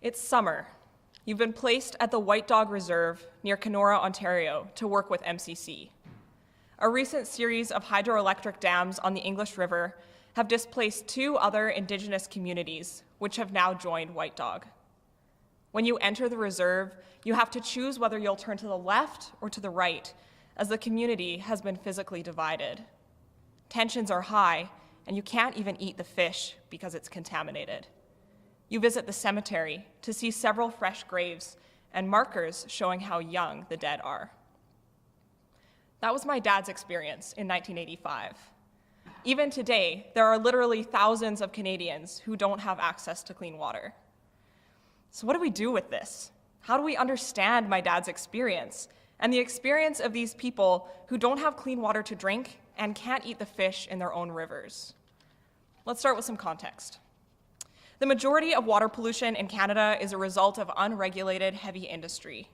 It's summer. You've been placed at the White Dog Reserve near Kenora, Ontario, to work with MCC. A recent series of hydroelectric dams on the English River have displaced 2 other Indigenous communities, which have now joined White Dog. When you enter the reserve, you have to choose whether you'll turn to the left or to the right, as the community has been physically divided. Tensions are high, and you can't even eat the fish because it's contaminated. You visit the cemetery to see several fresh graves and markers showing how young the dead are. That was my dad's experience in 1985. Even today, there are literally thousands of Canadians who don't have access to clean water. So what do we do with this? How do we understand my dad's experience and the experience of these people who don't have clean water to drink and can't eat the fish in their own rivers? Let's start with some context. The majority of water pollution in Canada is a result of unregulated heavy industry.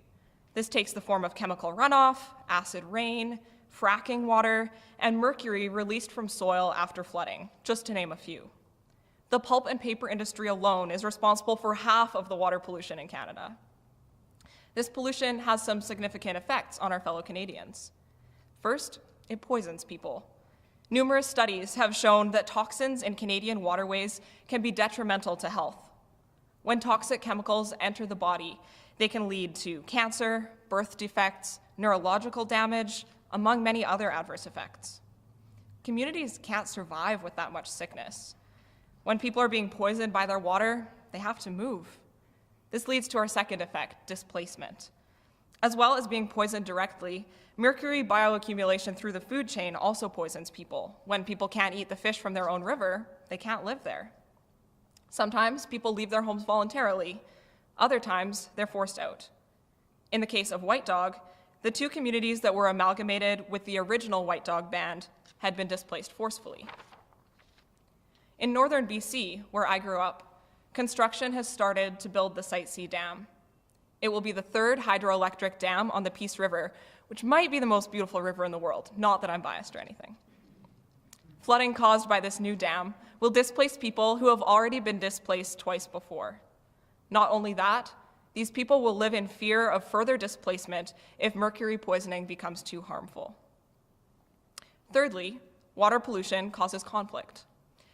This takes the form of chemical runoff, acid rain, fracking water, and mercury released from soil after flooding, just to name a few. The pulp and paper industry alone is responsible for half of the water pollution in Canada. This pollution has some significant effects on our fellow Canadians. First, it poisons people. Numerous studies have shown that toxins in Canadian waterways can be detrimental to health. When toxic chemicals enter the body, they can lead to cancer, birth defects, neurological damage, among many other adverse effects. Communities can't survive with that much sickness. When people are being poisoned by their water, they have to move. This leads to our second effect, displacement. As well as being poisoned directly, mercury bioaccumulation through the food chain also poisons people. When people can't eat the fish from their own river, they can't live there. Sometimes people leave their homes voluntarily. Other times, they're forced out. In the case of White Dog, the 2 communities that were amalgamated with the original White Dog band had been displaced forcefully. In northern BC, where I grew up, construction has started to build the Site C Dam. It will be the 3rd hydroelectric dam on the Peace River, which might be the most beautiful river in the world, not that I'm biased or anything. Flooding caused by this new dam will displace people who have already been displaced twice before. Not only that, these people will live in fear of further displacement if mercury poisoning becomes too harmful. Thirdly, water pollution causes conflict.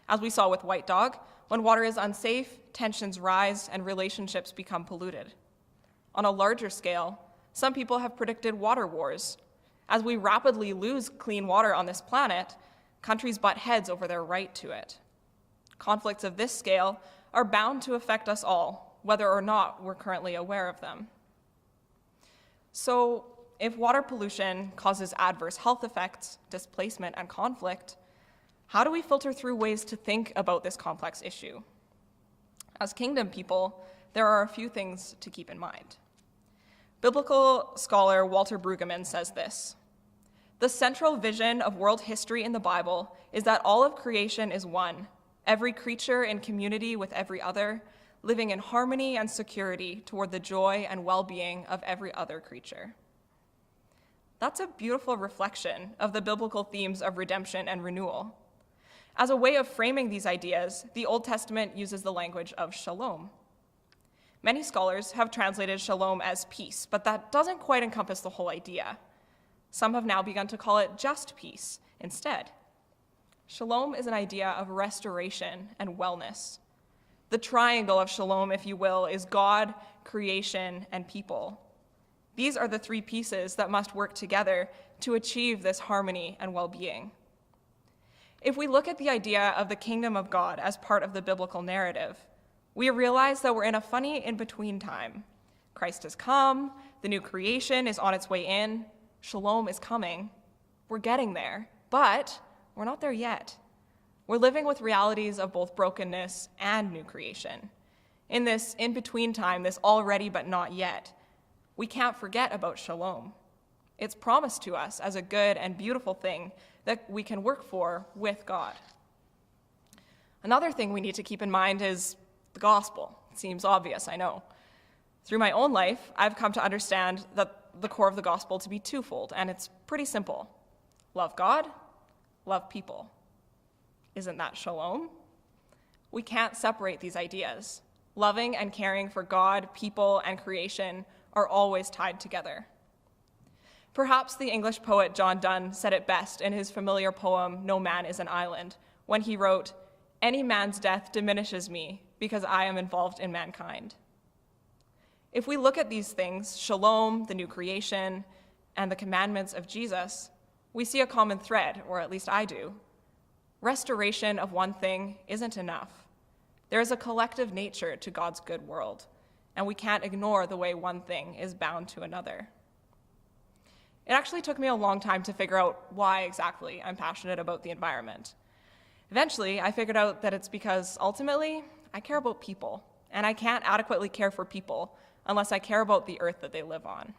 As we saw with White Dog, when water is unsafe, tensions rise and relationships become polluted. On a larger scale, some people have predicted water wars. As we rapidly lose clean water on this planet, countries butt heads over their right to it. Conflicts of this scale are bound to affect us all, whether or not we're currently aware of them. So, if water pollution causes adverse health effects, displacement, and conflict, how do we filter through ways to think about this complex issue? As Kingdom people, there are a few things to keep in mind. Biblical scholar Walter Brueggemann says this: "The central vision of world history in the Bible is that all of creation is one, every creature in community with every other, living in harmony and security toward the joy and well-being of every other creature." That's a beautiful reflection of the biblical themes of redemption and renewal. As a way of framing these ideas, the Old Testament uses the language of shalom. Many scholars have translated shalom as peace, but that doesn't quite encompass the whole idea. Some have now begun to call it just peace instead. Shalom is an idea of restoration and wellness. The triangle of shalom, if you will, is God, creation, and people. These are the 3 pieces that must work together to achieve this harmony and well-being. If we look at the idea of the kingdom of God as part of the biblical narrative, we realize that we're in a funny in-between time. Christ has come, the new creation is on its way in, shalom is coming. We're getting there, but we're not there yet. We're living with realities of both brokenness and new creation. In this in-between time, this already but not yet, we can't forget about shalom. It's promised to us as a good and beautiful thing that we can work for with God. Another thing we need to keep in mind is the gospel. It seems obvious, I know. Through my own life, I've come to understand that the core of the gospel to be twofold, and it's pretty simple. Love God, love people. Isn't that shalom? We can't separate these ideas. Loving and caring for God, people, and creation are always tied together. Perhaps the English poet John Donne said it best in his familiar poem, No Man is an Island, when he wrote, "Any man's death diminishes me because I am involved in mankind." If we look at these things, shalom, the new creation, and the commandments of Jesus, we see a common thread, or at least I do. Restoration of one thing isn't enough. There is a collective nature to God's good world, and we can't ignore the way one thing is bound to another. It actually took me a long time to figure out why exactly I'm passionate about the environment. Eventually, I figured out that it's because ultimately, I care about people, and I can't adequately care for people unless I care about the earth that they live on.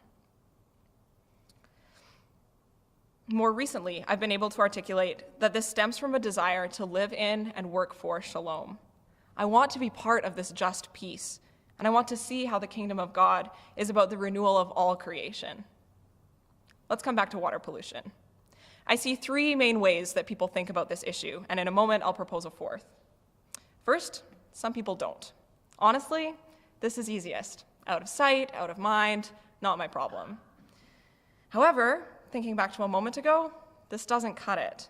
More recently, I've been able to articulate that this stems from a desire to live in and work for shalom. I want to be part of this just peace, and I want to see how the kingdom of God is about the renewal of all creation. Let's come back to water pollution. I see three main ways that people think about this issue, and in a moment, I'll propose a fourth. First, some people don't. Honestly, this is easiest. Out of sight, out of mind, not my problem. However, thinking back to a moment ago, this doesn't cut it.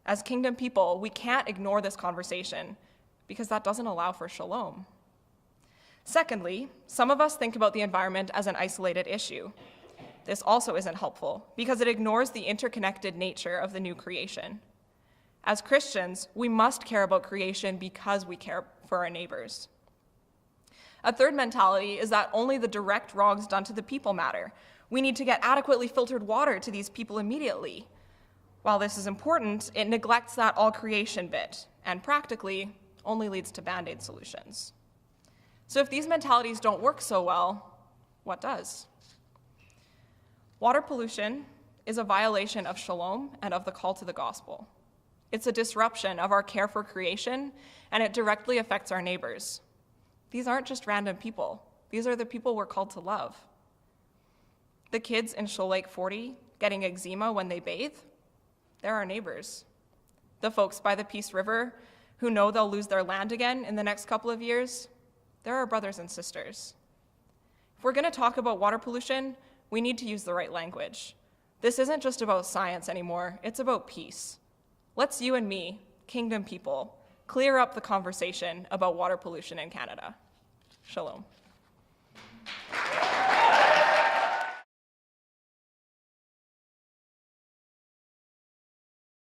As kingdom people, we can't ignore this conversation because that doesn't allow for shalom. Secondly, some of us think about the environment as an isolated issue. This also isn't helpful because it ignores the interconnected nature of the new creation. As Christians, we must care about creation because we care for our neighbors. A third mentality is that only the direct wrongs done to the people matter. We need to get adequately filtered water to these people immediately. While this is important, it neglects that all creation bit, and practically only leads to Band-Aid solutions. So if these mentalities don't work so well, what does? Water pollution is a violation of shalom and of the call to the gospel. It's a disruption of our care for creation, and it directly affects our neighbors. These aren't just random people. These are the people we're called to love. The kids in Shoal Lake 40 getting eczema when they bathe, they're our neighbors. The folks by the Peace River who know they'll lose their land again in the next couple of years, they're our brothers and sisters. If we're going to talk about water pollution, we need to use the right language. This isn't just about science anymore, it's about peace. Let's you and me, kingdom people, clear up the conversation about water pollution in Canada. Shalom.